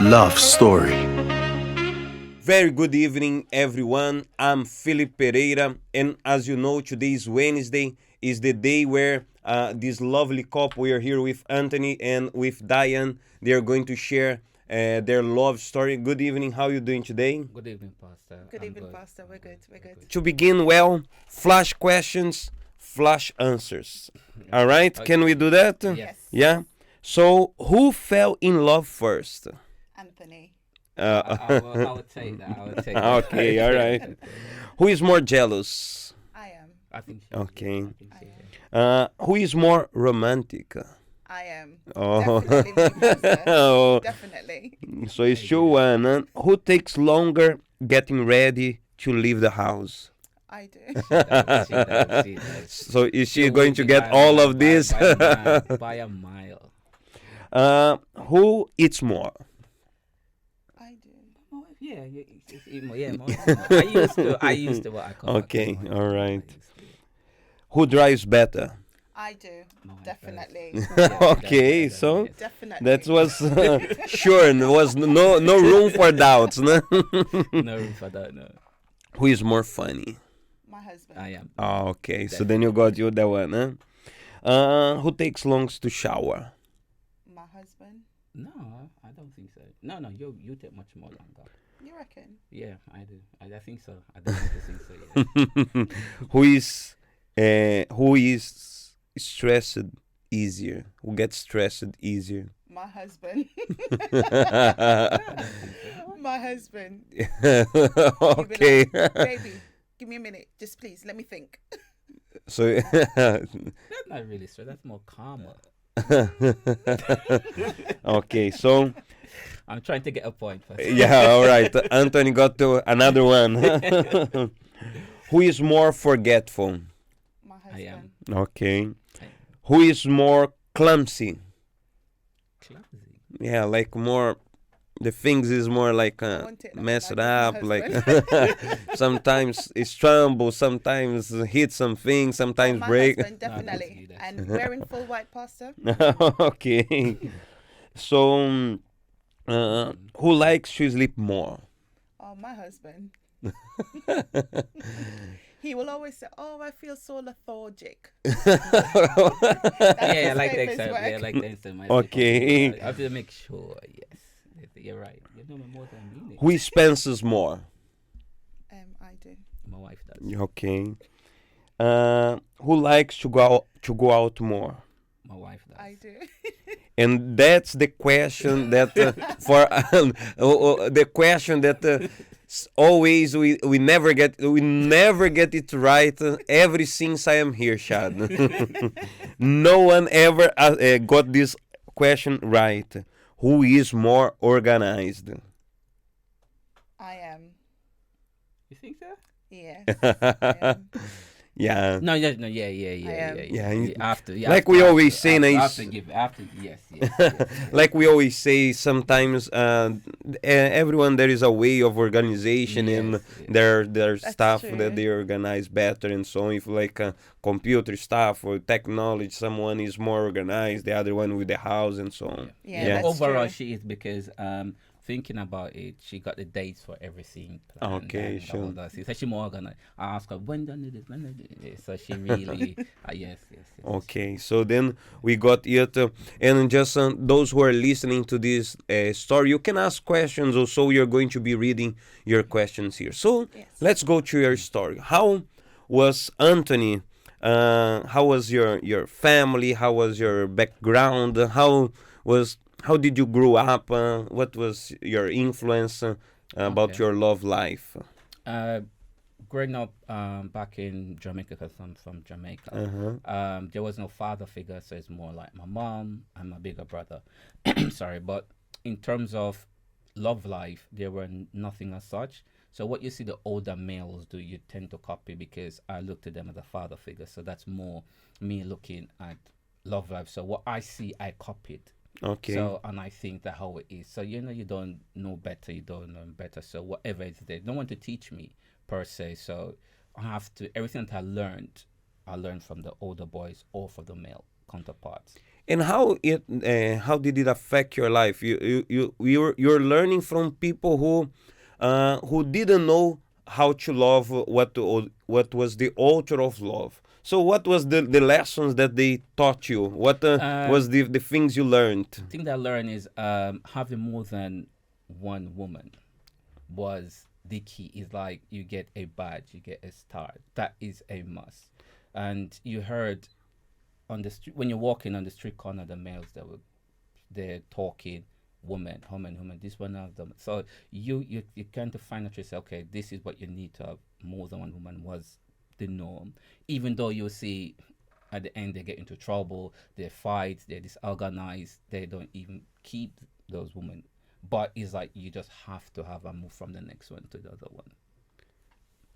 love story. Very good evening, everyone. I'm Philip Pereira, and as you know, today is Wednesday, is the day where this lovely couple, we are here with Anthony and with Dian. They are going to share their love story. Good evening. How are you doing today? Good evening, Pastor. Good I'm evening, good. Pastor. We're good. We're good. To begin well, flash questions, flash answers. All right? Can we Okay. do that? Yes. Yeah. So, who fell in love first? Anthony. I would take that. I would take that. Okay, all right. Who is more jealous? I am. I think she Okay. I think she is. Who is more romantic? I am. Oh. Definitely me, Pastor. Oh, Definitely. so it's 2-1. Huh? Who takes longer getting ready to leave the house? I do. She does. So is she She'll going win to me get by a all mile, of this? by a mile. Who eats more? I do. Oh, yeah, more. I used to what I call. Okay, all right. Who drives better? I do. My wife Definitely. Okay, so Definitely. that was sure. There was no room for doubts. No? No room for that. No, Who is more funny? My husband. I am. Oh, okay, so then you got you that one, huh? Who takes longs to shower? My husband. No, I don't think so. No, you take much more longer. You reckon? Yeah, I do. I think so. I don't think so. Yeah. Who is stressed easier? Who gets stressed easier? My husband. My husband. Okay. Baby, give me a minute. Just please, let me think. So That's not really stress. That's more calmer. okay, so I'm trying to get a point. First. yeah, all right. Anthony got to another one. Who is more forgetful? My I husband. am. Okay. Who is more clumsy? Clumsy. Yeah, like more. The things is more like I want it like mess it my up. Like husband. sometimes it's tremble, sometimes hit something, sometimes My break. husband, definitely. No, And wearing full white, Pastor. Okay. So, who likes to sleep more? Oh, my husband. He will always say, "Oh, I feel so lethargic." That's Yeah, I his like the famous example. word. Yeah, I like the example. Okay. I have to make sure. Yes, you're right. You know more than me. Who expenses more? I do. My wife does. Okay. Who likes to go out more? My wife does. I do. And that's the question that the question that always we never get it right ever since I am here, Shad. No one ever got this question right. Who is more organized? I am. You think so? Yes. I am. Yeah. No, yeah. After, Like we always say, after, yes. Like we always say, sometimes everyone there is a way of organization in their That's stuff true. that they organize better and so on. If like computer stuff or technology, someone is more organized, the other one with the house and so on. Yeah, Yeah. that's Overall, true. she is because thinking about it, she got the dates for everything. planned Okay, and sure. all that. So she more gonna ask her when do I do this, when do I do this. So she really, yes. Okay, so then we got it, and just those who are listening to this story, you can ask questions. Also, you're going to be reading your questions here. So Yes. let's go to your story. How was Anthony? How was your family? How was your background? How did you grow up? What was your influence about Okay. your love life? Growing up back in Jamaica, because I'm from Jamaica, there was no father figure, so it's more like my mom and my bigger brother. Sorry, but in terms of love life, there were nothing as such. So what you see the older males do, you tend to copy because I look to them as a father figure. So that's more me looking at love life. So what I see, I copied. Okay. So, and I think that how it is. So, you don't know better, you don't know better. So, whatever it's there, no one to teach me per se. So, I have to, everything that I learned from the older boys or from the male counterparts. And how did it affect your life? You're learning from people who didn't know how to love, what was the altar of love. So what was the lessons that they taught you? What was Um, the things you learned? thing that I learned is having more than one woman was the key. Is like you get a badge, you get a star. That is a must. And you heard on the street when you're walking on the street corner, the males that were they're talking woman, woman, woman. This one of them. So you kind of find out yourself. Okay, this is what you need to have. More than one woman was the norm. Even though you see at the end they get into trouble, they fight, they're disorganized, they don't even keep those women. But it's like you just have to have a move from the next one to the other one.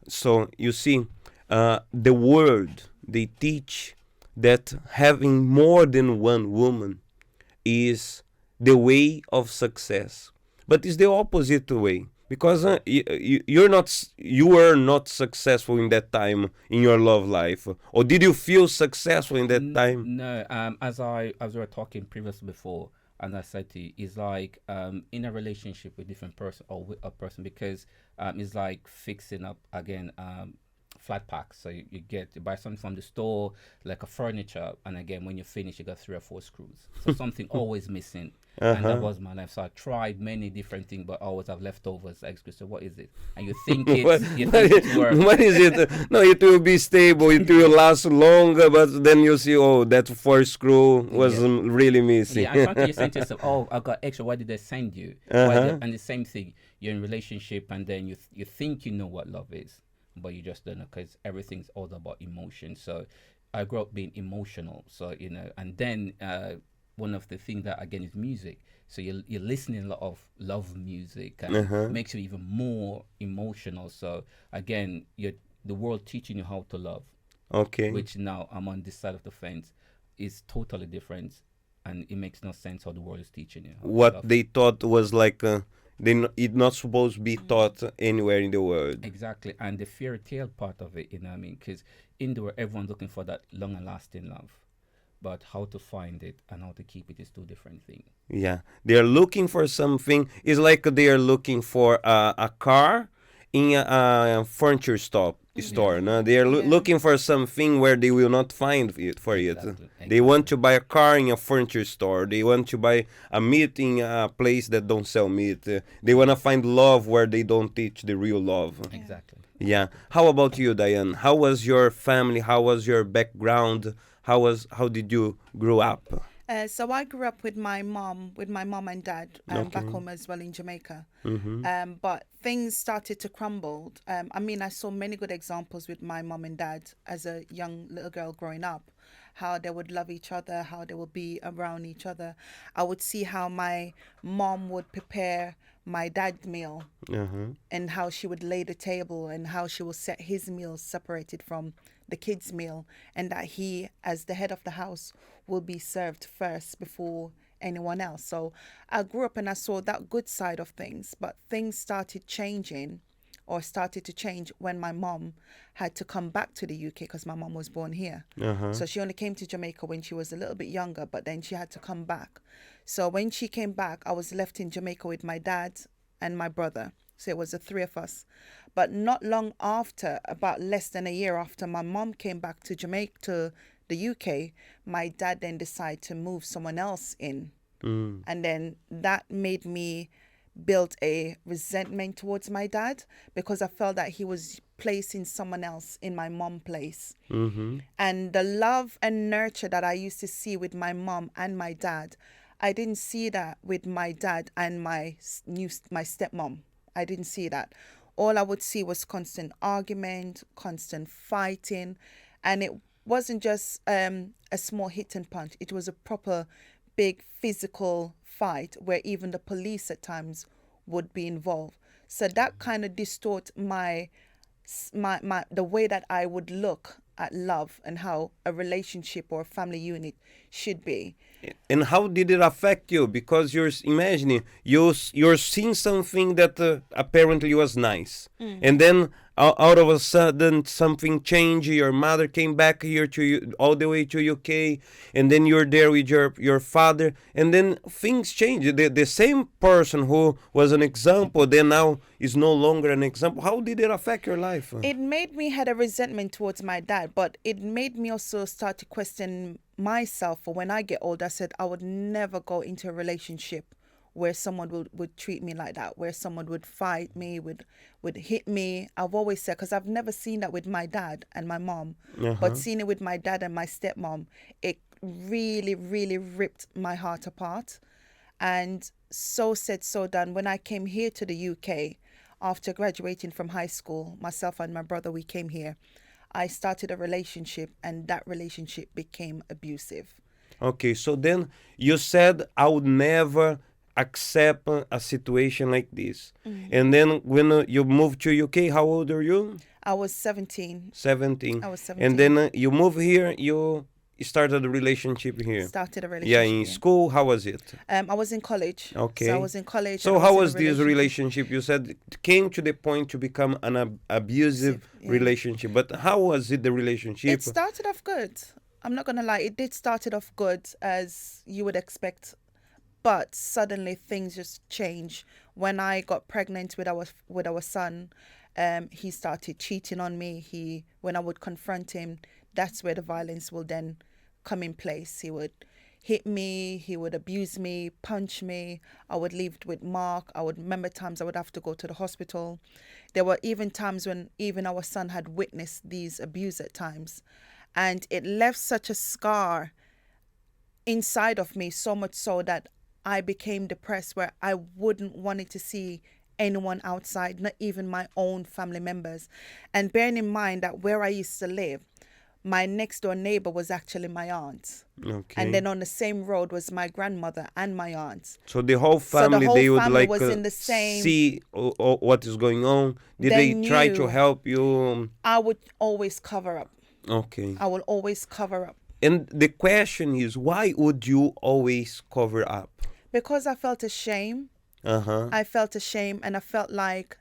So you see, the world, they teach that having more than one woman is the way of success, but it's the opposite way, because you were not successful in that time in your love life, or did you feel successful in that time? No, as we were talking previously before, and I said to you, it's like in a relationship with different person or with a person because it's like fixing up again flat packs. So you buy something from the store like a furniture, and again when you finish, you got three or four screws. So something always missing. And that was my life. So I tried many different things, but I always have leftovers. Excuse. So what is it? And you think what, you think it's work. what is it? No, it will be stable, it will last longer, but then you see, oh, that fourth screw was Yeah. really missing. Yeah, and sometimes you saying to yourself, "Oh, I got extra. Why did they send you?" And the same thing, you're in relationship, and then you think you know what love is, but you just don't know because everything's all about emotion. So I grew up being emotional. So and then one of the things that again is music. So you're listening a lot of love music and makes you even more emotional. So again, you're the world teaching you how to love, Okay. which now I'm on this side of the fence, is totally different, and it makes no sense how the world is teaching you how to What love. they thought was like it not supposed to be taught anywhere in the world. Exactly, and the fairy tale part of it, what I mean, because in the world, everyone's looking for that long and lasting love, but how to find it and how to keep it is two different things. Yeah, they are looking for something. It's like they are looking for a car in a furniture store. No, they are Yeah. looking for something where they will not find it for it. Exactly, They want exactly, to buy a car in a furniture store. They want to buy a meat in a place that don't sell meat. They want to find love where they don't teach the real love. Yeah. exactly. Yeah. How about you, Diane? How was your family? How was your background? How did you grow up? So I grew up with my mom and dad, back Okay. home as well in Jamaica. Mm-hmm. But things started to crumble. I mean, I saw many good examples with my mom and dad as a young little girl growing up, how they would love each other, how they would be around each other. I would see how my mom would prepare my dad's meal Uh-huh. and how she would lay the table and how she will set his meals separated from the kids' meal, and that he, as the head of the house, will be served first before anyone else. So I grew up and I saw that good side of things, but things started changing or started to change when my mom had to come back to the UK because my mom was born here. Uh-huh. So she only came to Jamaica when she was a little bit younger, but then she had to come back. So when she came back, I was left in Jamaica with my dad and my brother. So it was the three of us. But not long after, about less than a year after my mom came back to Jamaica, to the UK, my dad then decided to move someone else in. And then that made me build a resentment towards my dad because I felt that he was placing someone else in my mom place. Mm-hmm. And the love and nurture that I used to see with my mom and my dad, I didn't see that with my dad and my stepmom. I didn't see that. All I would see was constant argument, constant fighting, and it wasn't just a small hit and punch. It was a proper big physical fight where even the police at times would be involved. So that kind of distort my the way that I would look at love and how a relationship or a family unit should be. And how did it affect you? Because you're imagining you're seeing something that apparently was nice, and then out of a sudden something changed. Your mother came back here to you all the way to UK, and then you're there with your father, and then things change. The same person who was an example then now is no longer an example. How did it affect your life? It made me had a resentment towards my dad, but it made me also start to question myself. For when I get older, I said I would never go into a relationship where someone would treat me like that, where someone would fight me, would hit me. I've always said, because I've never seen that with my dad and my mom, but seeing it with my dad and my stepmom, it really, really ripped my heart apart. And so said, so done. When I came here to the UK, after graduating from high school, myself and my brother, we came here. I started a relationship, and that relationship became abusive. Okay, so then you said I would never accept a situation like this. And then when you moved to UK, how old are you? I was 17. 17. I was 17. And then you move here, you started a relationship here. Started a relationship. Yeah, in school, how was it? I was in college. Okay. So I was in college. So and I how in a was this relationship? You said it came to the point to become an abusive relationship. But how was it, the relationship? It started off good. I'm not going to lie. It did started off good, as you would expect. But suddenly things just changed. When I got pregnant with our son, he started cheating on me. When I would confront him, that's where the violence will then come in place. He would hit me, he would abuse me, punch me. I would leave with mark. I would remember times I would have to go to the hospital. There were even times when even our son had witnessed these abuse at times. And it left such a scar inside of me, so much so that I became depressed, where I wouldn't want to see anyone outside, not even my own family members. And bearing in mind that where I used to live, my next door neighbor was actually my aunt. Okay. And then on the same road was my grandmother and my aunt. So the whole family, they would like was in the same, see what is going on. Did they try to help you? I would always cover up. Okay. I will always cover up. And the question is, why would you always cover up? Because I felt ashamed. I felt ashamed, and I felt like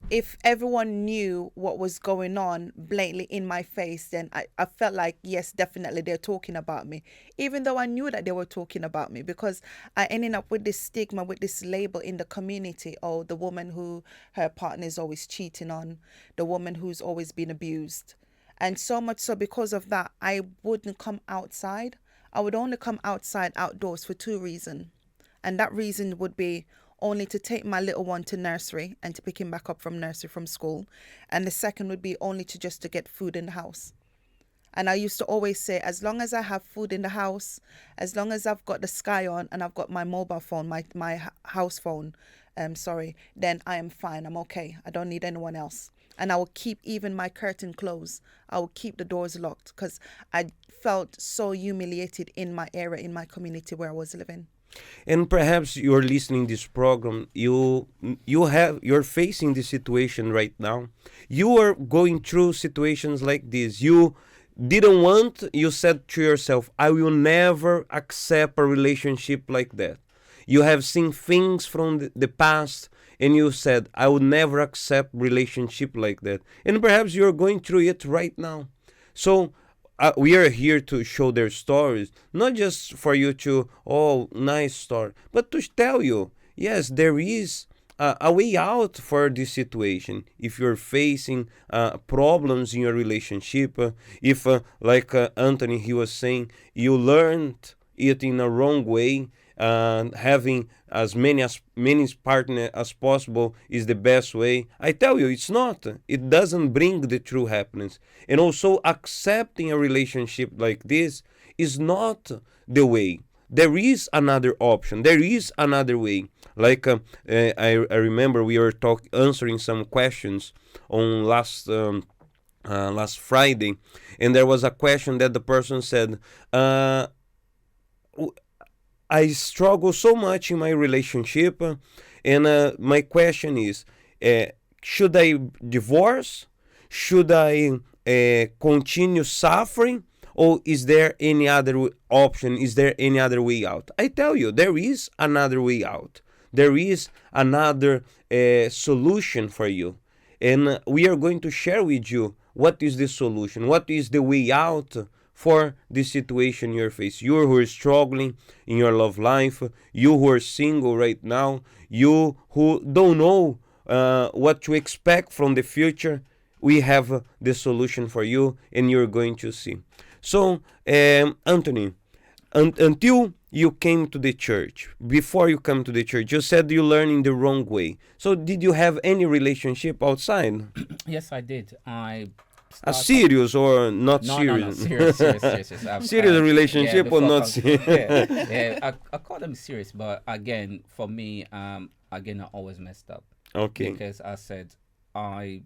if everyone knew what was going on blatantly in my face, then I felt like, yes, definitely they're talking about me, even though I knew that they were talking about me, because I ended up with this stigma, with this label in the community. Oh, the woman who her partner is always cheating on, the woman who's always been abused. And so much so, because of that, I wouldn't come outside. I would only come outside outdoors for 2 reasons. And that reason would be only to take my little one to nursery and to pick him back up from nursery from school. And the second would be only to get food in the house. And I used to always say, as long as I have food in the house, as long as I've got the Sky on and I've got my mobile phone, my house phone, then I am fine. I'm okay. I don't need anyone else. And I will keep even my curtain closed. I will keep the doors locked, because I felt so humiliated in my area, in my community where I was living. And perhaps you're listening this program, you're facing this situation right now. You are going through situations like this. You didn't want, you said to yourself, I will never accept a relationship like that. You have seen things from the past, and you said, I would never accept relationship like that. And perhaps you're going through it right now. So we are here to show their stories, not just for you to, oh, nice story, but to tell you, yes, there is a way out for this situation. If you're facing problems in your relationship, if, like Anthony, he was saying, you learned it in a wrong way, having as many partners as possible is the best way. I tell you, it's not. It doesn't bring the true happiness. And also, accepting a relationship like this is not the way. There is another option. There is another way. Like I remember we were answering some questions on last Friday, and there was a question that the person said, I struggle so much in my relationship, and my question is, should I divorce? Should I continue suffering? Oh, is there any other option? Is there any other way out? I tell you, there is another way out. There is another solution for you. And we are going to share with you what is the solution, what is the way out for this situation you're facing. You who are struggling in your love life, you who are single right now, you who don't know what to expect from the future, we have the solution for you, and you're going to see. So, Anthony, until you came to the church, before you come to the church, you said you learned in the wrong way. So, did you have any relationship outside? Yes, I did. A serious or not No, serious? serious, serious, serious. Serious, Serious relationship or before not serious? I call them serious, but again, for me, again, I always messed up. Okay. Because I said, I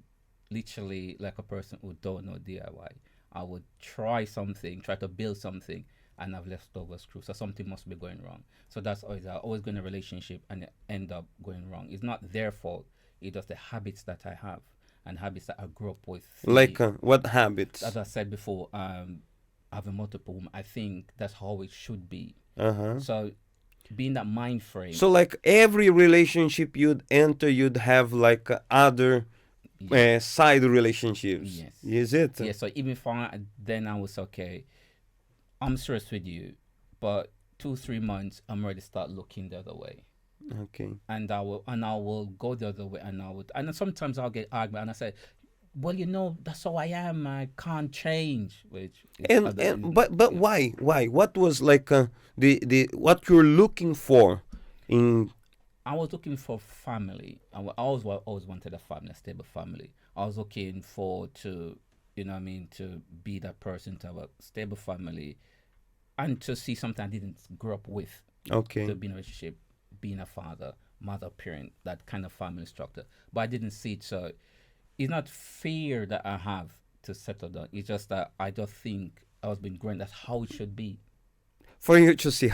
literally, like a person who don't know DIY, I would try something, try to build something, and I've left over screw. So something must be going wrong. So that's always, I always go in a relationship and it end up going wrong. It's not their fault. It's just the habits that I have and habits that I grew up with. Like what habits? As I said before, having multiple women, I think that's how it should be. Uh-huh. So being that mind frame. So like every relationship you'd enter, you'd have like other side relationships. Yes. Is it? Yeah, so even if then I was okay, I'm serious with you, but 2-3 months I'm ready to start looking the other way. Okay. And I will go the other way, and then sometimes I'll get argument, and I say, well, that's how I am. I can't change. Which but why what was like the what you're looking for in? I was looking for family. I always wanted a family, a stable family. I was looking for to to be that person, to have a stable family, and to see something I didn't grow up with. Okay. To be in a relationship, being a father, mother, parent, that kind of family structure. But I didn't see it. So it's not fear that I have to settle down. It's just that I just think I was being grown. That's how it should be. For you to see,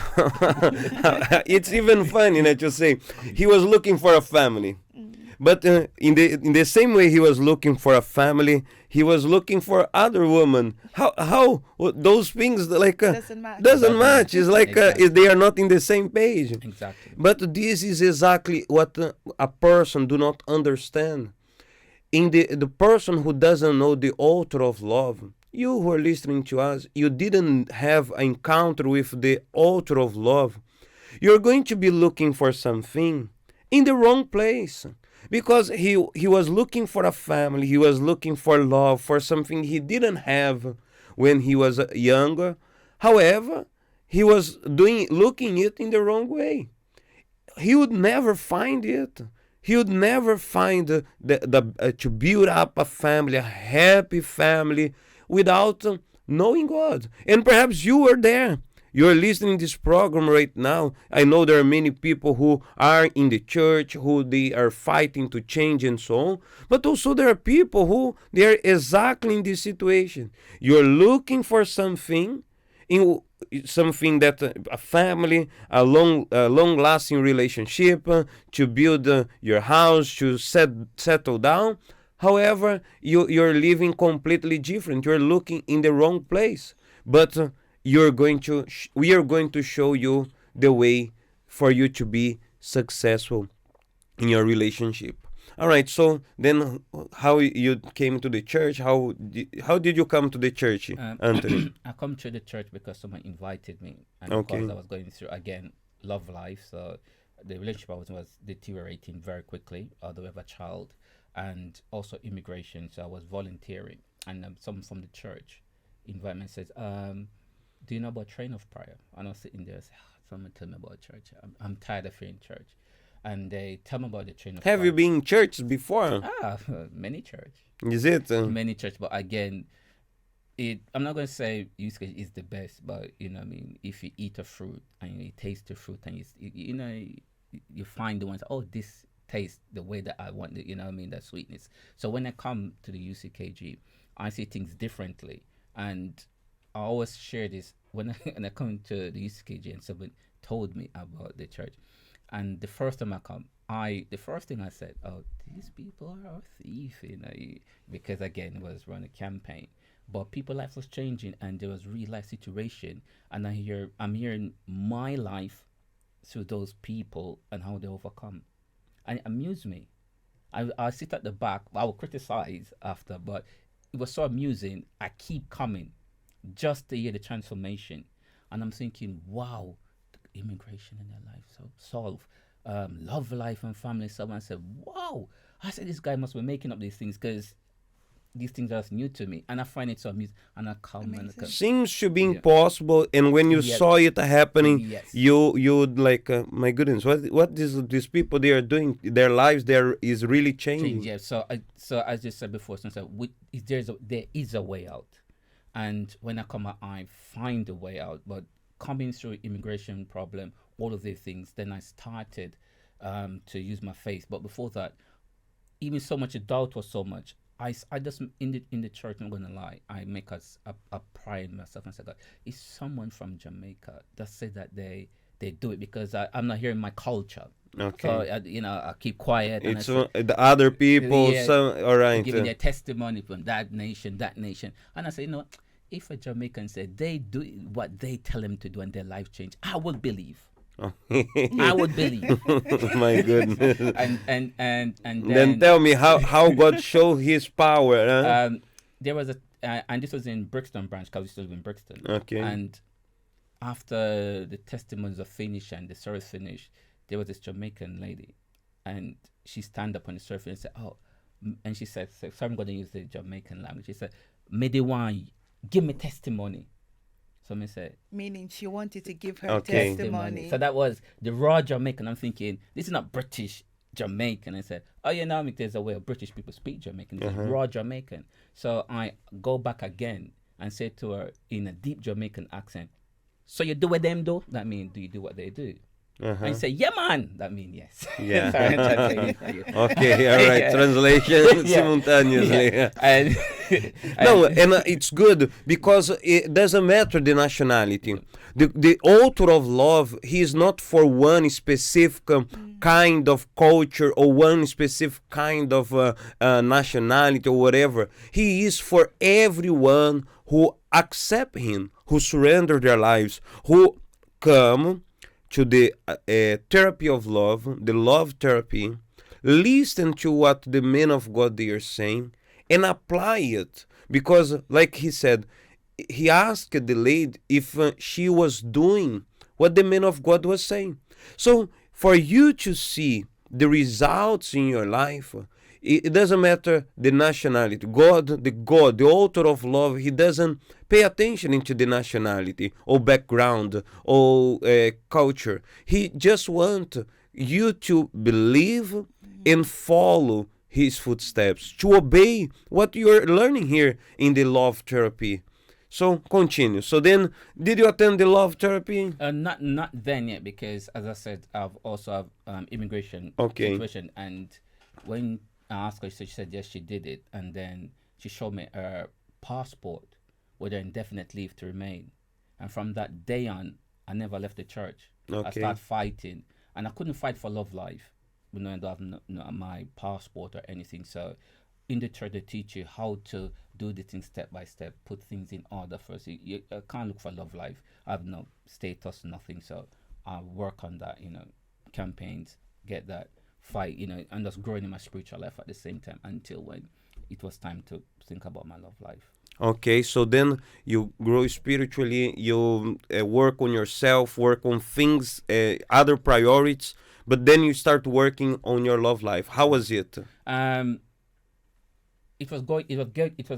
it's even funny that you say he was looking for a family, but in the same way he was looking for a family, he was looking for other women. How those things like Doesn't match. doesn't match? It's like Exactly. they are not in the same page. Exactly. But this is exactly what a person do not understand. In the person who doesn't know the author of love, you who are listening to us, you didn't have an encounter with the author of love, you're going to be looking for something in the wrong place. Because he was looking for a family, he was looking for love, for something he didn't have when he was younger. However, he was looking it in the wrong way. He would never find it. He would never find to build up a family, a happy family, without knowing God. And perhaps you are there. You're listening to this program right now. I know there are many people who are in the church, who they are fighting to change and so on. But also there are people who they are exactly in this situation. You're looking for something in something that a family, a long lasting relationship, to build your house, to settle down. However, you're living completely different. You're looking in the wrong place. But we are going to show you the way for you to be successful in your relationship. All right. So then, how you came to the church? How did you come to the church, Anthony? I come to the church because someone invited me, and Okay. because I was going through again love life, so the relationship I was deteriorating very quickly. Although I have a child, and also immigration, so I was volunteering, and someone from the church invited me and says, "Do you know about train of prayer?" And I was sitting there, someone tell me about church. I'm tired of hearing church, and they tell me about the train of prayer. Have you been in church before? Many church. Is it? Many church, but again, I'm not going to say usage is the best, but what I mean, if you eat a fruit and you taste the fruit and you find the ones, oh, this tastes the way that I want it, what I mean, that sweetness. So when I come to the UCKG, I see things differently, and I always share this when I come to the UCKG and someone told me about the church, and the first time I come, the first thing I said, oh, these people are thief, because again, it was run a campaign. but people life was changing, and there was real life situation, and I'm hearing my life through those people and how they overcome, and it amused me. I sit at the back. I will criticize after, but it was so amusing. I keep coming just to hear the transformation, and I'm thinking, wow, immigration in their life so solve, love life and family. Someone said, wow. I said, this guy must be making up these things because these things are new to me, and I find it so amusing. And I come and I Amazing. come. Seems to be Yeah. impossible, and when you Yes. saw it happening, Yes. you'd like, my goodness, what these people they are doing, their lives there is really changing. Yeah. So as I said before, since there is a way out, and when I come out, I find a way out. But coming through immigration problem, all of these things, then I started to use my faith. But before that, even so much, the doubt was so much. I just in the church. I'm gonna lie. I make a pride in myself and say, God, is someone from Jamaica that say that they do it, because I'm not hearing my culture. Okay. So I keep quiet. And It's I say, the other people. Yeah, All right. giving their testimony from that nation, and I say, if a Jamaican said they do what they tell them to do and their life change, I would believe. I would believe. My goodness. And Then tell me how God showed His power. Huh? there was and this was in Brixton branch, because we still live in Brixton. Okay. And after the testimonies are finished and the service finished, there was this Jamaican lady, and she stand up on the surface and said, and she said, so I'm going to use the Jamaican language. She said, "Me the one, give me testimony." So I said, Meaning she wanted to give her Okay. testimony. so that was the raw Jamaican. I'm thinking, this is not British Jamaican. I said, there's a way of British people speak Jamaican. It's raw Jamaican. So I go back again and say to her in a deep Jamaican accent, "So you do what them do?" That means, do you do what they do? And you say, "Yeah, man." That means yes. Yeah. Sorry, I'm translating for you. Okay, all right. Yeah. Translation Yeah. simultaneously. Yeah. And No, and it's good because it doesn't matter the nationality. The author of love, he is not for one specific kind of culture or one specific kind of nationality or whatever. He is for everyone who accept him, who surrender their lives, who come to the therapy of love, the love therapy, listen to what the men of God they are saying, and apply it. Because, like he said, he asked the lady if she was doing what the man of God was saying. So, for you to see the results in your life, it doesn't matter the nationality. God, the author of love, he doesn't pay attention into the nationality or background or culture. He just wants you to believe and follow his footsteps, to obey what you're learning here in the love therapy. So continue. So then, did you attend the love therapy? not then yet, because as I said, I've also have immigration Okay. situation, and when I asked her, she said yes, she did it, and then she showed me her passport with her indefinite leave to remain, and from that day on, I never left the church. I Okay. started fighting, and I couldn't fight for love life, I don't have my passport or anything. So in the church, they teach you how to do the things step by step, put things in order first. You can't look for love life. I have no status, nothing. So I work on that, campaigns, get that, fight, and just growing in my spiritual life at the same time, until when it was time to think about my love life. Okay, so then you grow spiritually, you work on yourself, work on things, other priorities, but then you start working on your love life. How was it? It was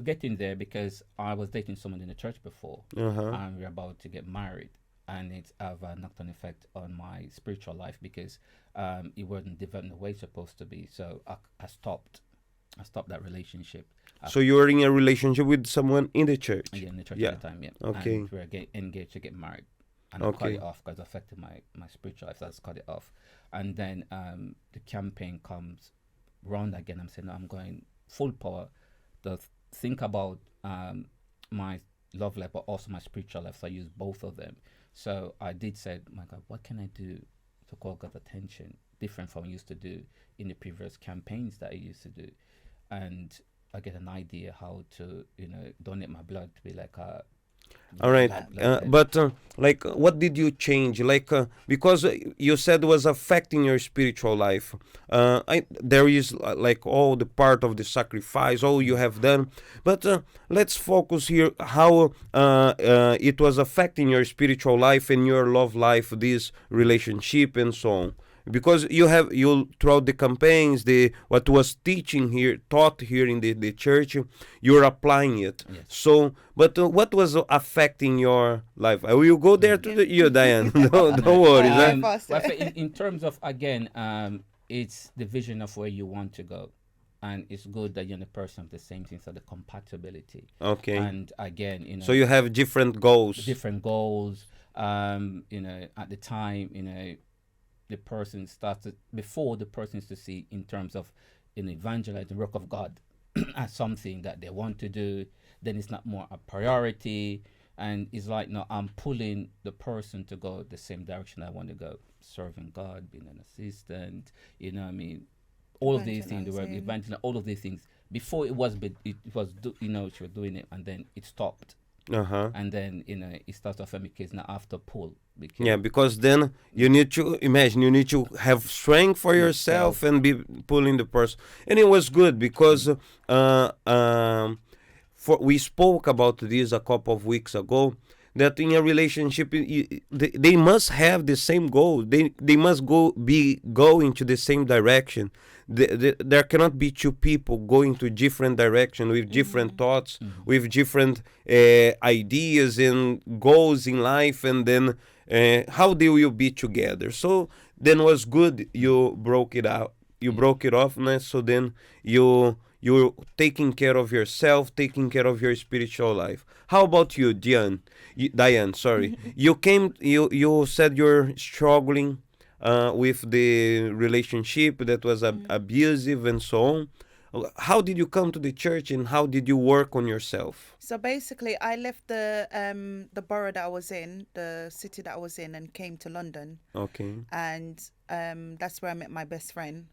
getting there, because I was dating someone in the church before, and we were about to get married, and it have a knock-on effect on my spiritual life, because it wasn't developing the way it's supposed to be. So I stopped that relationship. So you were in a relationship with someone in the church? Yeah, in the church Yeah. at the time, yeah. Okay. And we were engaged to get married. And I cut Okay. it off because it affected my spiritual life. So I just cut it off. And then the campaign comes round again. I'm saying, no, I'm going full power to think about my love life, but also my spiritual life. So I use both of them. So I did say, my God, what can I do to call God's attention, different from what I used to do in the previous campaigns that I used to do? And I get an idea how to, donate my blood to be like a All right, blood. but like, what did you change? Like, because you said was affecting your spiritual life. There is like all the part of the sacrifice, all you have done. But let's focus here how it was affecting your spiritual life and your love life, this relationship and so on. Because you throughout the campaigns, the what was teaching here, taught here in the church, you're applying it. Yes. So, but what was affecting your life? I will go there to you, Diane. Don't worry. Yeah. Huh? Pastor. Well, in terms of, again, it's the vision of where you want to go, and it's good that you're the person of the same thing, so the compatibility. Okay. And again, So you have different goals. different goals. At the time, the person started before the person is to see in terms of evangelizing the work of God as something that they want to do. Then it's not more a priority, and it's like, no, I'm pulling the person to go the same direction I want to go, serving God, being an assistant. I mean, all of these things, the work, Evangelizing. evangelism, all of these things. Before it was, it was, she was doing it, and then it stopped. Uh-huh. And then it starts off because now after pull became Yeah, because then you need to imagine, you need to have strength for yourself and be pulling the person. And it was good because for we spoke about this a couple of weeks ago, that in a relationship they must have the same goal. They must be going to the same direction. There cannot be two people going to different direction with different thoughts, with different ideas and goals in life, and then how they will be together. So then was good you broke it out. You broke it off, né? So then you're taking care of yourself, taking care of your spiritual life. How about you, Diane? Sorry, you said you're struggling with the relationship that was abusive and so on. How did you come to the church, and how did you work on yourself? So basically, I left the borough that I was in, the city that I was in, and came to London. Okay. And that's where I met my best friend.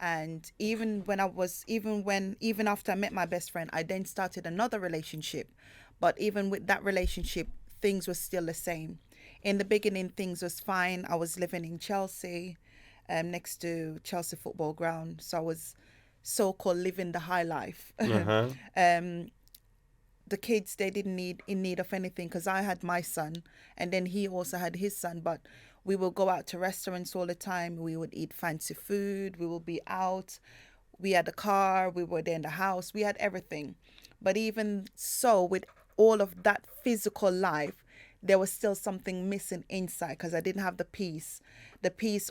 And even after I met my best friend, I then started another relationship. But even with that relationship, things were still the same. In the beginning, things was fine. I was living in Chelsea, next to Chelsea football ground. So I was so-called living the high life. Uh-huh. The kids, they didn't need of anything because I had my son, and then he also had his son. But we will go out to restaurants all the time. We would eat fancy food. We will be out. We had a car. We were there in the house. We had everything. But even so, with all of that physical life, there was still something missing inside because I didn't have the peace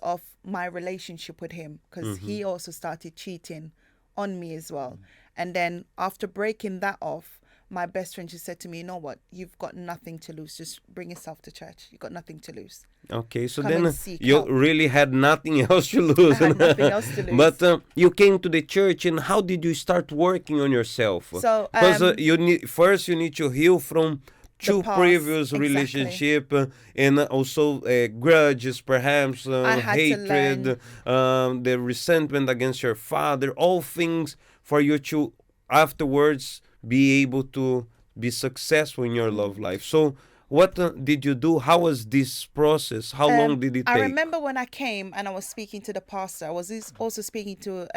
of my relationship with him, because he also started cheating on me as well. And then after breaking that off, my best friend just said to me, you know what, you've got nothing to lose. Just bring yourself to church. You've got nothing to lose. Okay, so Come then and seek you help. really had nothing else to lose. I had nothing else to lose. But you came to the church, and how did you start working on yourself? So, because you need to heal from two past, previous exactly. relationship, and also grudges, perhaps I had to hatred, the resentment against your father, all things for you to afterwards be able to be successful in your love life. So what did you do? How was this process? How long did it take? I remember when I came and I was speaking to the pastor. I was also speaking to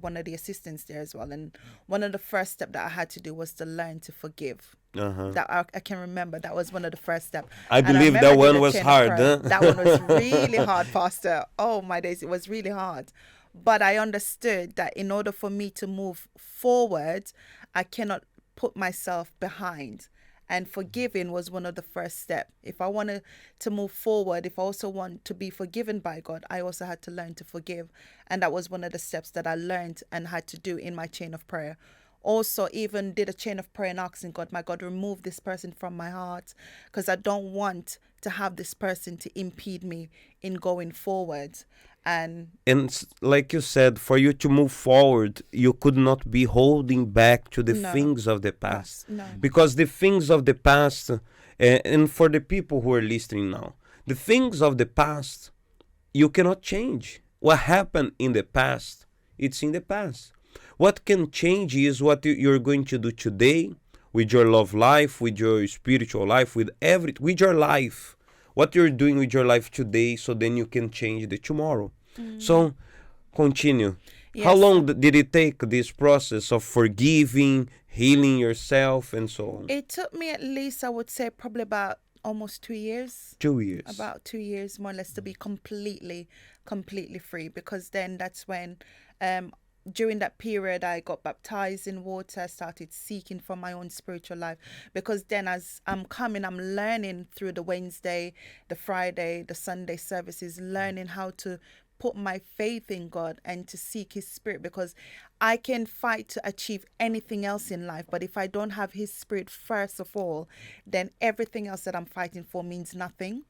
one of the assistants there as well. And one of the first steps that I had to do was to learn to forgive. That I can remember. That was one of the first steps. I believe that one was hard. Huh? That one was really hard, Pastor. Oh my days, it was really hard. But I understood that in order for me to move forward, I cannot put myself behind. And forgiving was one of the first steps. If I wanted to move forward, if I also want to be forgiven by God, I also had to learn to forgive. And that was one of the steps that I learned and had to do in my chain of prayer. Also, even did a chain of prayer and asking God, my God, remove this person from my heart, because I don't want to have this person to impede me in going forward. And like you said, for you to move forward, you could not be holding back to the things of the past. No. Because the things of the past, and for the people who are listening now, the things of the past, you cannot change. What happened in the past, it's in the past. what can change is what you're going to do today with your love life, with your spiritual life, with your life. What you're doing with your life today, so then you can change the tomorrow. So continue. How Yes. long did it take, this process of forgiving, healing yourself, and so on? It took me at least, I would say, probably about almost 2 years. 2 years. About 2 years, more or less, to be completely free. Because then that's when, during that period, I got baptized in water, started seeking for my own spiritual life. Because then, as I'm coming, I'm learning through the Wednesday, the Friday, the Sunday services, learning how to put my faith in God and to seek His Spirit, because I can fight to achieve anything else in life, but if I don't have His Spirit first of all, then everything else that I'm fighting for means nothing.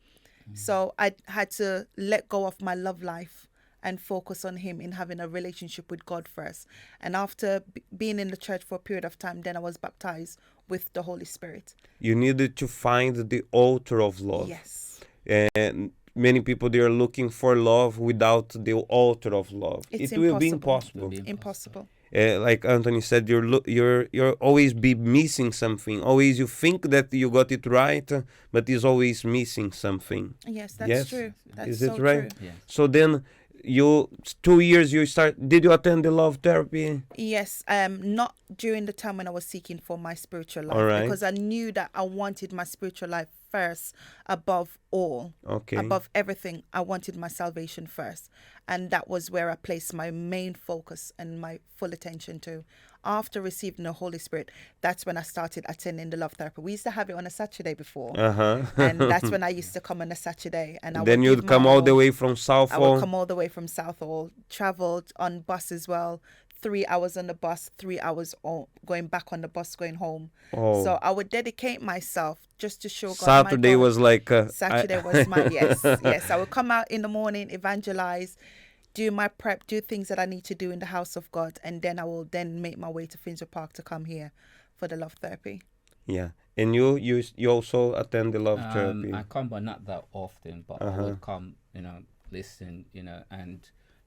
So I had to let go of my love life and focus on Him, in having a relationship with God first. And after being in the church for a period of time, then I was baptized with the Holy Spirit. You needed to find the altar of love. Yes. And many people, they are looking for love without the altar of love. It's It will be impossible. impossible. Impossible. Like Anthony said, you're always be missing something. Always you think that you got it right, but is always missing something. Yes, that's Yes. true. That's Is so it right? true. Yeah. So then, 2 years you start. Did you attend the love therapy? Yes, not during the time when I was seeking for my spiritual life, All right. because I knew that I wanted my spiritual life first, above all, Okay. above everything. I wanted my salvation first, and that was where I placed my main focus and my full attention to. After receiving the Holy Spirit, that's when I started attending the love therapy. We used to have it on a Saturday before, and that's when I used to come on a Saturday, and I Then would you'd give come my all the all. way from I would Southall. come all the way from Southall, traveled on bus as well. 3 hours on the bus, 3 hours going back on the bus, going home. Oh. So I would dedicate myself just to show God. Saturday my God. was like Saturday was my yes. I would come out in the morning, evangelize, do my prep, do things that I need to do in the house of God, and then I will then make my way to Finsbury Park to come here for the love therapy. Yeah. And you also attend the love therapy. I come, but not that often. But I would come, listen, and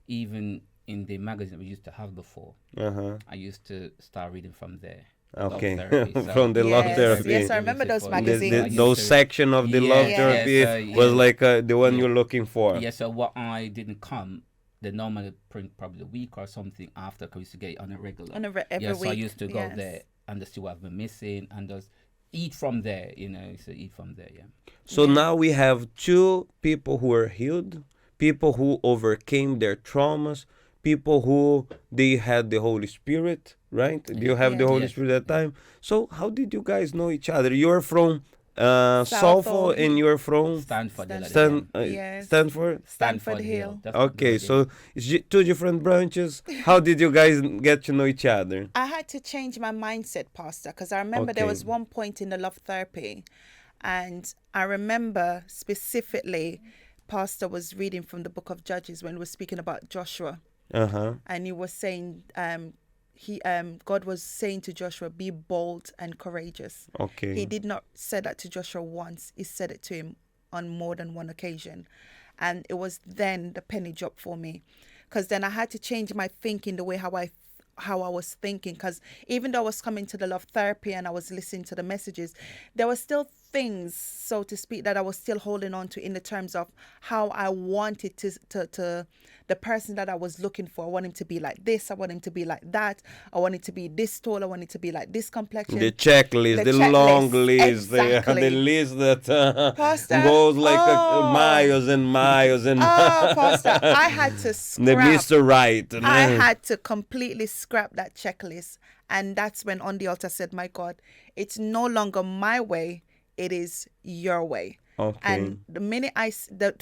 even in the magazine we used to have before, I used to start reading from there. Love Okay. therapy, so- From the love Yes, therapy. yes, I remember those magazines. Those section of the love Yes, therapy yes, was yeah. like the one Yeah. you're looking for. Yeah, so what I didn't come, they normally print probably a week or something after, because we used to get it on a regular. Every So I week. used to go Yes. there and just see what I've been missing and just eat from there, so eat from there, yeah. So now we have two people who are healed, people who overcame their traumas, people who they had the Holy Spirit, right? You have the Yeah. Holy Yes. Spirit at that time. So how did you guys know each other? You're from Southall Southall. and you're from Stanford. they like Stan, them. Yes. Stanford? Stanford Hill. That's what Okay, they so it's two different branches. How did you guys get to know each other? I had to change my mindset, Pastor, because I remember there Okay. was one point in the love therapy, and I remember specifically, Pastor was reading from the book of Judges when we were speaking about Joshua, and he was saying, God was saying to Joshua, be bold and courageous. Okay. He did not say that to Joshua once; he said it to him on more than one occasion, and it was then the penny dropped for me, because then I had to change my thinking, the way how I was thinking, because even though I was coming to the love therapy and I was listening to the messages, there were still things, so to speak, that I was still holding on to in the terms of how I wanted to the person that I was looking for. I want him to be like this, I want him to be like that, I want him to be this tall, I want him to be like this complexion. The checklist, the checklist, long list, exactly. the list that Pastor, goes like miles and miles and Oh, Pastor, I had to the scrap. Mr. Right. I had to completely scrap that checklist. And that's when on the altar I said, my God, it's no longer my way, it is your way. Okay. And the minute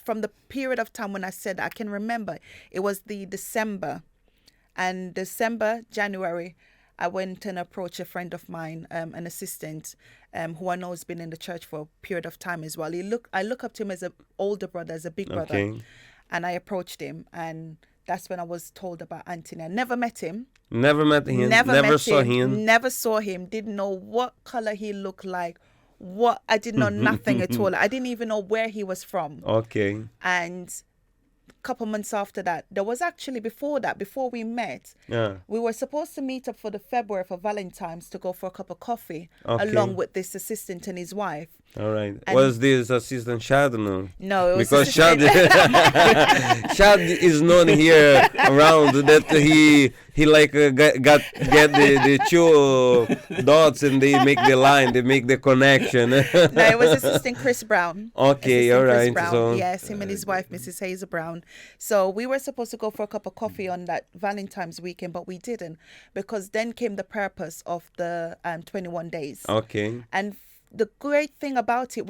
from the period of time when I said that, I can remember it was the December, January, I went and approached a friend of mine, an assistant, who I know has been in the church for a period of time as well. I look up to him as an older brother, as a big brother. Okay. And I approached him, and that's when I was told about Anthony. I never met him. Never met him. Never saw him. Never saw him. Didn't know what color he looked like. I didn't know nothing at all. I didn't even know where he was from. Okay. And couple months after that, there was actually before that, before we met, Yeah. we were supposed to meet up for the February for Valentine's to go for a cup of coffee, Okay. along with this assistant and his wife. All right. And- Was this assistant Shad? No. No, it was Because Shad, assistant- Shad is known here around that he like get the two dots and they make the line, they make the connection. No, it was assistant Chris Brown. Okay, Assistant all Chris right. Brown. So Yes, him and his wife, Mrs. Hazel Brown. So we were supposed to go for a cup of coffee on that Valentine's weekend, but we didn't, because then came the purpose of the 21 days. okay. And the great thing about it,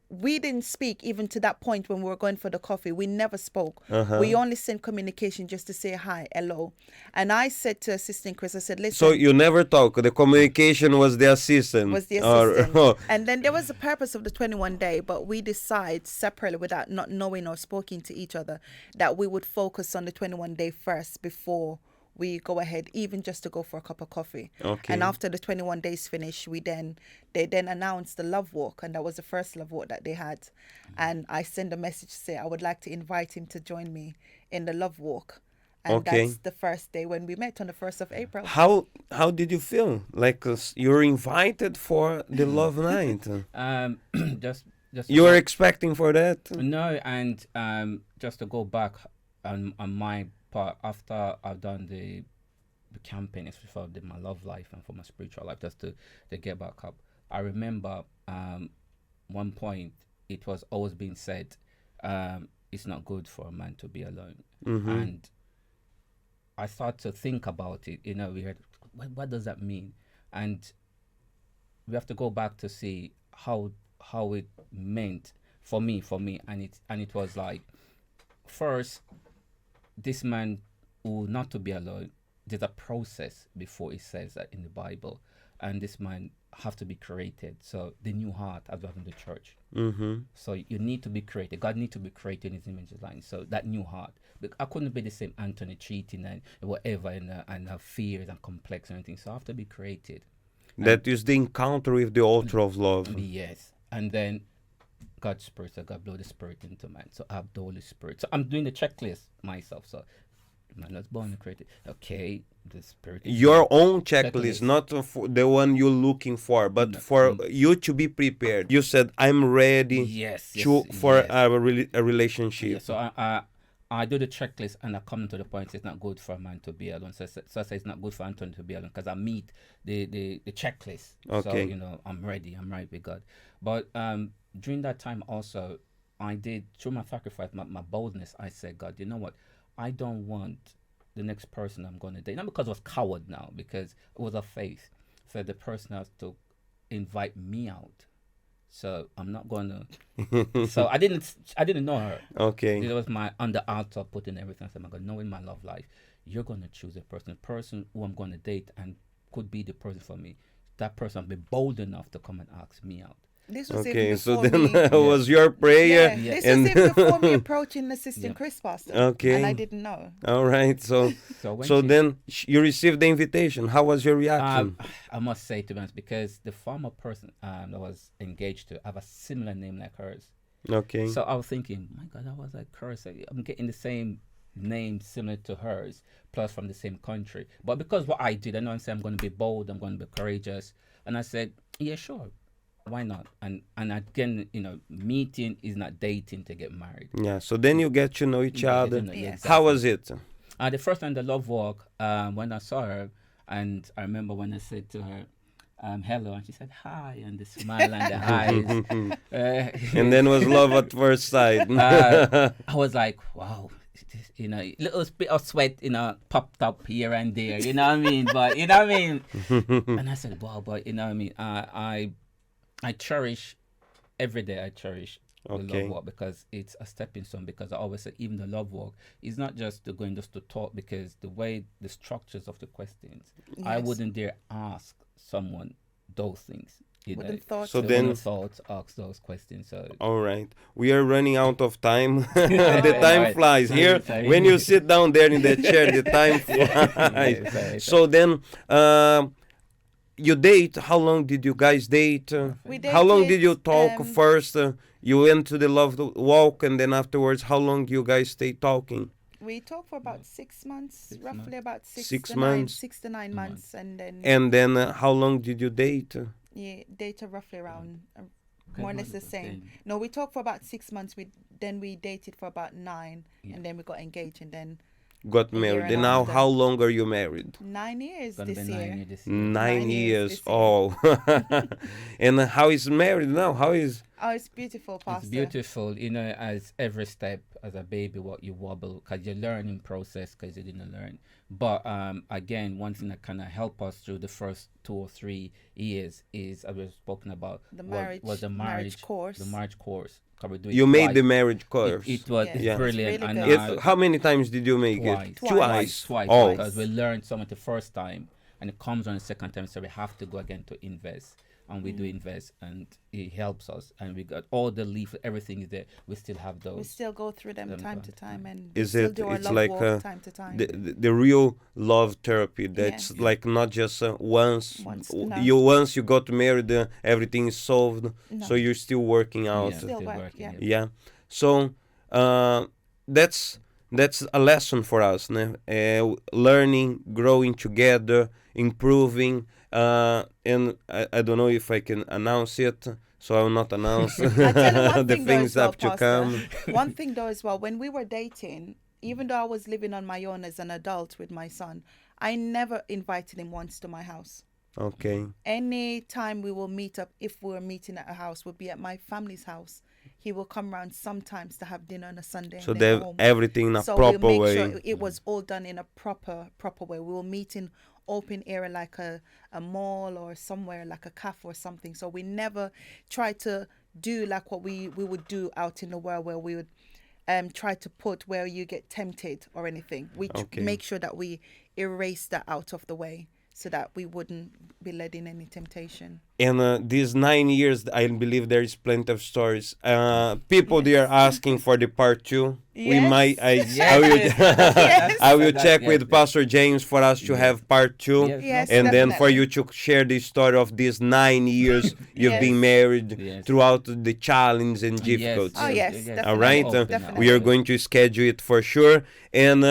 we didn't speak even to that point when we were going for the coffee. We never spoke. We only sent communication just to say hi, hello. And I said to Assistant Chris, I said, listen. So you never talk. The communication was the assistant. Was the Or- assistant. And then there was the purpose of the 21 day, but we decide separately without not knowing or speaking to each other that we would focus on the 21 day first before we go ahead, even just to go for a cup of coffee. Okay. And after the 21 days finish, they then announced the love walk, and that was the first love walk that they had. And I sent a message to say I would like to invite him to join me in the love walk. And Okay. that's the first day when we met on the 1st of April. How did you feel? Like you were invited for the love night. Just You were expecting for that? no, and just to go back on my part, after I've done the campaign, especially for my love life and for my spiritual life, just to get back up. I remember one point it was always being said, it's not good for a man to be alone, and I started to think about it. We heard, what does that mean? And we have to go back to see how it meant for me, and it was like, first, this man who not to be alone, there's a process before it says that in the Bible, and this man have to be created. So the new heart, as well in the church. So you need to be created. God need to be created in His image and likeness. So that new heart, I couldn't be the same Anthony cheating and whatever and have fears and complex and anything. So I have to be created. That is the encounter with the altar of love. Yes, and then God's Spirit, so God blow the Spirit into man. So I have the Holy Spirit. So I'm doing the checklist myself. So man was born and created. Okay, the Spirit. Your own checklist, Checklist. not for the one you're looking for, but for you to be prepared. You said, I'm ready Yes, for yes. a relationship. Yeah, so I do the checklist, and I come to the point it's not good for a man to be alone. So I say it's not good for Anthony to be alone, because I meet the checklist. Okay. So I'm ready. I'm right with God. But during that time also, I did, through my sacrifice, my boldness, I said, God, you know what? I don't want the next person I'm going to date, not because I was coward now, because it was a faith. So the person has to invite me out. So I'm not going to. So I didn't know her. Okay. It was my on the altar putting everything. So I'm going to know in my love life, you're going to choose a person who I'm going to date and could be the person for me. That person will be bold enough to come and ask me out. This was Okay, even so before then me. was your prayer. Yeah, this and was even before me approaching Assistant Yeah. Chris Pastor. Okay. And I didn't know. All right. So when so she- then you received the invitation. How was your reaction? I must say, to be honest, because the former person that was engaged to have a similar name like hers. Okay. So I was thinking, my God, I was like, curse. I'm getting the same name similar to hers, plus from the same country. But because what I did, I know I'm going to be bold, I'm going to be courageous. And I said, yeah, sure. Why not? And again, meeting is not dating to get married. Yeah. So then you get to know each You get to other. know- Yes. How was it? The first time the love walk, when I saw her, and I remember when I said to her, hello, and she said hi, and the smile and the eyes. And then was love at first sight. I was like, wow, little bit of sweat, popped up here and there, you know what I mean? But you know what I mean? And I said, wow, but you know what I mean? I cherish every day. I cherish the Okay. love walk, because it's a stepping stone. Because I always say, even the love walk is not just to going just to talk, because the way the structures of the questions, I Yes. wouldn't dare ask someone those things. Wouldn't thought So so. then- Wouldn't thought ask those questions. So All right. We are running out of time. The time Right. flies. Here, Sorry. when you sit down there in the chair, the time flies. Sorry. So then, you date. How long did you guys date? We How long did you dated, talk first? You went to the love walk, and then afterwards, how long you guys stay talking? we talked for about 6 months, 6 months. roughly about 6 months. 6 to 9 months, and then And then how long did you date? yeah, dated roughly around Okay, more or less the wonderful. same. Then- No, we talked for about 6 months. Then we dated for about 9, Yeah. and then we got engaged, and then Got A year married. and And now, after. how long are you married? 9 years Gonna be this 9 year. years this year. 9 9 years years. this year. Oh. And how is married now? How is? Oh, it's beautiful, Pastor. It's beautiful, as every step, as a baby, what you wobble, because you're learning process, because you didn't learn. But again, one thing that kind of help us through the first 2 or 3 years is, I was spoken about, The was the marriage course. The marriage course. 'Cause we do it You made twice. the marriage course. It was Yes. it's Yeah. brilliant. It's really and good. How many times did you make twice. it? Twice. Twice. Oh. Because we learned something the first time, and it comes on the second time, so we have to go again to invest. And we do invest, and it helps us. And we got all the leaf, everything is there. We still have those. We still go through them Them time time to to time, time. and Is still it? do our It's love like walk time to time. the real love therapy. That's Yes. like not just once. No. Once you got married, everything is solved. No. So you're still working out. Yeah, Still work, working yeah. it. Yeah. So that's a lesson for us, né? Learning, growing together, improving. And I don't know if I can announce it, so I will not announce I tell you one the thing though things as well, have to Pastor. come. One thing though as well, when we were dating, even though I was living on my own as an adult with my son, I never invited him once to my house. Okay. Any time we will meet up, if we were meeting at a house, would be at my family's house. He will come around sometimes to have dinner on a Sunday. So and they then have go home. everything in a So proper we'll make way. sure it was all done in a proper way. We will meet in open area like a mall or somewhere like a cafe or something. So we never try to do like what we would do out in the world, where we would try to put where you get tempted or anything. We Okay. make sure that we erase that out of the way, so that we wouldn't be led in any temptation. And these 9 years, I believe there is plenty of stories. People, they are asking for the part 2. We Yes. might. I Yes. will, Yes. I will That- check yes, with yes. Pastor James for us to have part 2. Yes, Yes, And then for definitely. you to share the story of these 9 years you've been Yes. married Yes. throughout the challenge and difficulties. Oh, yes, definitely. All right, Definitely. we are going to schedule it for sure. And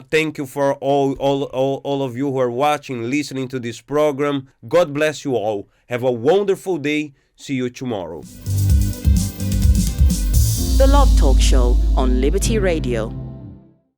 thank you for all of you who are watching, listening to this program. God bless you all. Have a wonderful day. See you tomorrow. The Love Talk Show on Liberty Radio.